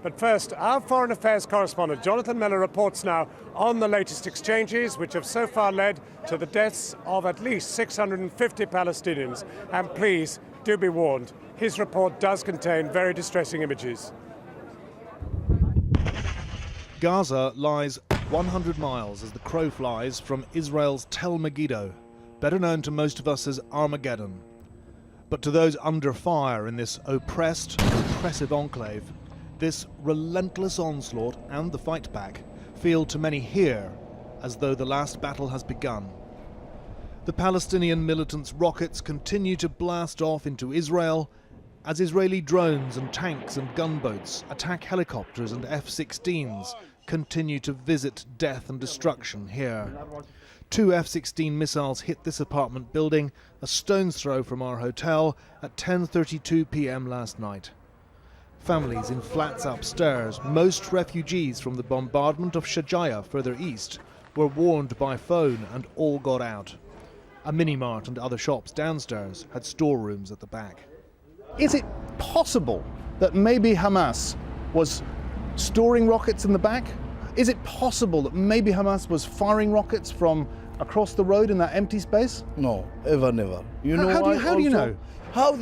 But first, our Foreign Affairs correspondent Jonathan Miller reports now on the latest exchanges, which have so far led to the deaths of at least 650 Palestinians. And please, do be warned, his report does contain very distressing images. Gaza lies 100 miles as the crow flies from Israel's Tel Megiddo, better known to most of us as Armageddon. But to those under fire in this oppressed, oppressive enclave, this relentless onslaught and the fight back feel to many here as though the last battle has begun. The Palestinian militants' rockets continue to blast off into Israel as Israeli drones and tanks and gunboats attack helicopters and F-16s continue to visit death and destruction here. 2 F-16 missiles hit this apartment building a stone's throw from our hotel at 10:32 p.m. last night. Families in flats upstairs, most refugees from the bombardment of Shujaiya further east, were warned by phone and all got out. A mini-mart and other shops downstairs had storerooms at the back. Is it possible that maybe Hamas was storing rockets in the back? Is it possible that maybe Hamas was firing rockets from across the road in that empty space? No, ever, never. You know why? How do you know? How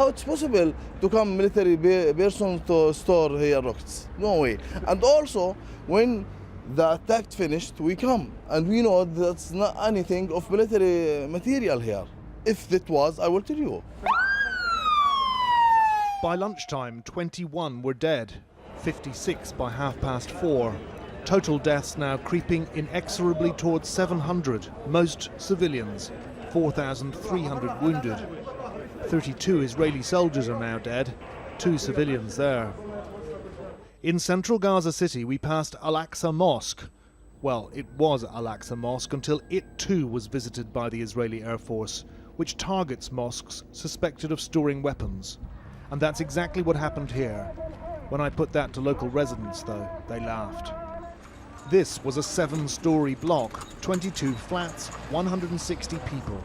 it's possible to come military person to store here rockets? No way. And also, when the attack finished, we come and we know that's not anything of military material here. If that was, I will tell you. By lunchtime, 21 were dead, 56 by 4:30. Total deaths now creeping inexorably towards 700, most civilians, 4,300 wounded. 32 Israeli soldiers are now dead, 2 civilians there. In central Gaza City, we passed Al-Aqsa Mosque. Well, it was Al-Aqsa Mosque until it too was visited by the Israeli Air Force, which targets mosques suspected of storing weapons. And that's exactly what happened here. When I put that to local residents, though, they laughed. This was a 7-story block, 22 flats, 160 people.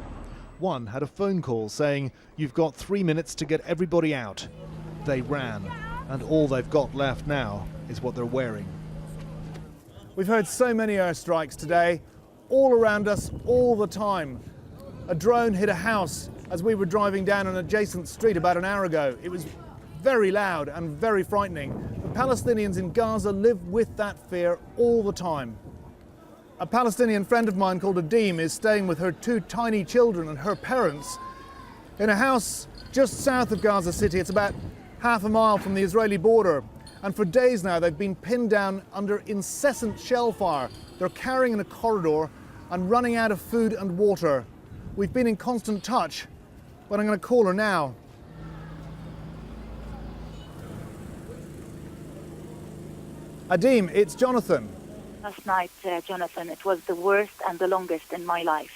One had a phone call saying, "You've got 3 minutes to get everybody out." They ran, and all they've got left now is what they're wearing. We've heard so many airstrikes today, all around us, all the time. A drone hit a house as we were driving down an adjacent street about an hour ago. It was very loud and very frightening. The Palestinians in Gaza live with that fear all the time. A Palestinian friend of mine called Adim is staying with her 2 tiny children and her parents in a house just south of Gaza City. It's about half a mile from the Israeli border. And for days now, they've been pinned down under incessant shell fire. They're carrying in a corridor and running out of food and water. We've been in constant touch, but I'm going to call her now. Adim, it's Jonathan. Last night, Jonathan, it was the worst and the longest in my life.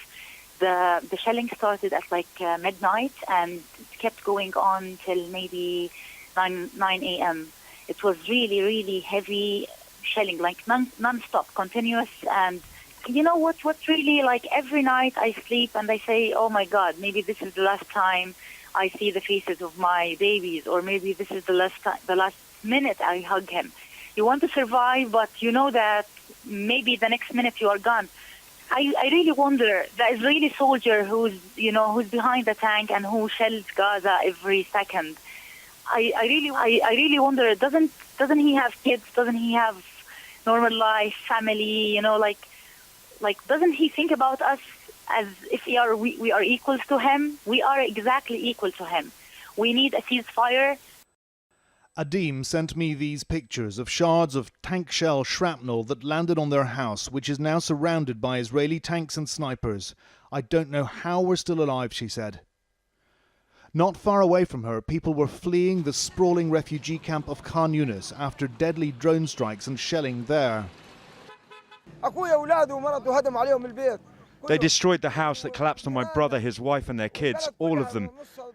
The shelling started at like midnight and it kept going on till maybe 9 a.m. It was really, really heavy shelling, like non-stop, continuous. And you know what's really like every night I sleep and I say, oh my God, maybe this is the last time I see the faces of my babies, or maybe this is the last minute I hug him. You want to survive, but you know that maybe the next minute you are gone. I really wonder, the Israeli soldier who's behind the tank and who shells Gaza every second. I really wonder, doesn't he have kids? Doesn't he have normal life, family? Like doesn't he think about us as if we are equals to him? We are exactly equal to him. We need a ceasefire. Adim sent me these pictures of shards of tank shell shrapnel that landed on their house, which is now surrounded by Israeli tanks and snipers. I don't know how we're still alive, she said. Not far away from her, people were fleeing the sprawling refugee camp of Khan Yunis after deadly drone strikes and shelling there. They destroyed the house that collapsed on my brother, his wife and their kids, all of them.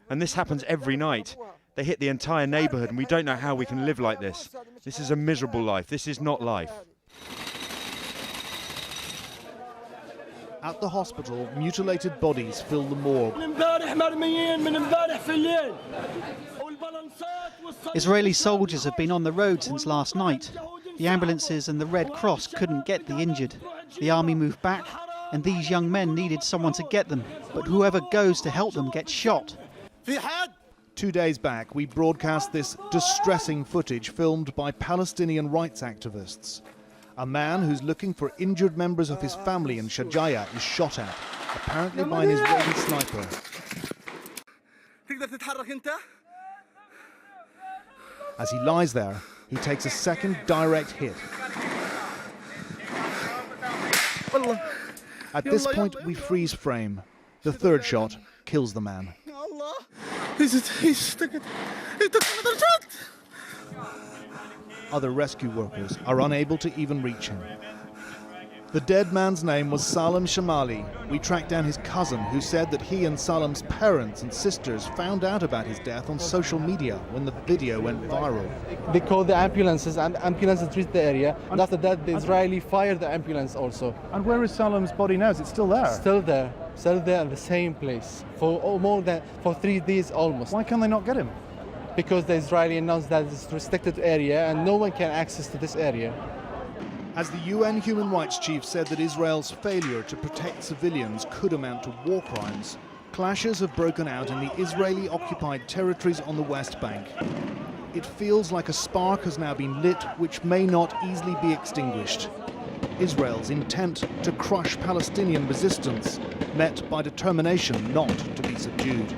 And this happens every night. They hit the entire neighborhood and we don't know how we can live like this. This is a miserable life. This is not life. At the hospital, mutilated bodies fill the morgue. Israeli soldiers have been on the road since last night. The ambulances and the Red Cross couldn't get the injured. The army moved back, and these young men needed someone to get them. But whoever goes to help them gets shot. 2 days back, we broadcast this distressing footage filmed by Palestinian rights activists. A man who's looking for injured members of his family in Shujaiya is shot at, apparently by an Israeli sniper. As he lies there, he takes a second direct hit. At this point, we freeze frame. The third shot kills the man. He took another shot. Other rescue workers are unable to even reach him. The dead man's name was Salam Shamali. We tracked down his cousin, who said that he and Salam's parents and sisters found out about his death on social media when the video went viral. They called the ambulances, and ambulances reached the area. And after that, the Israeli fired the ambulance also. And where is Salam's body now? Is it still there? Still there in the same place for 3 days almost. Why can they not get him? Because the Israeli announced that it's a restricted area and no one can access to this area. As the UN human rights chief said that Israel's failure to protect civilians could amount to war crimes, clashes have broken out in the Israeli-occupied territories on the West Bank. It feels like a spark has now been lit which may not easily be extinguished. Israel's intent to crush Palestinian resistance, met by determination not to be subdued.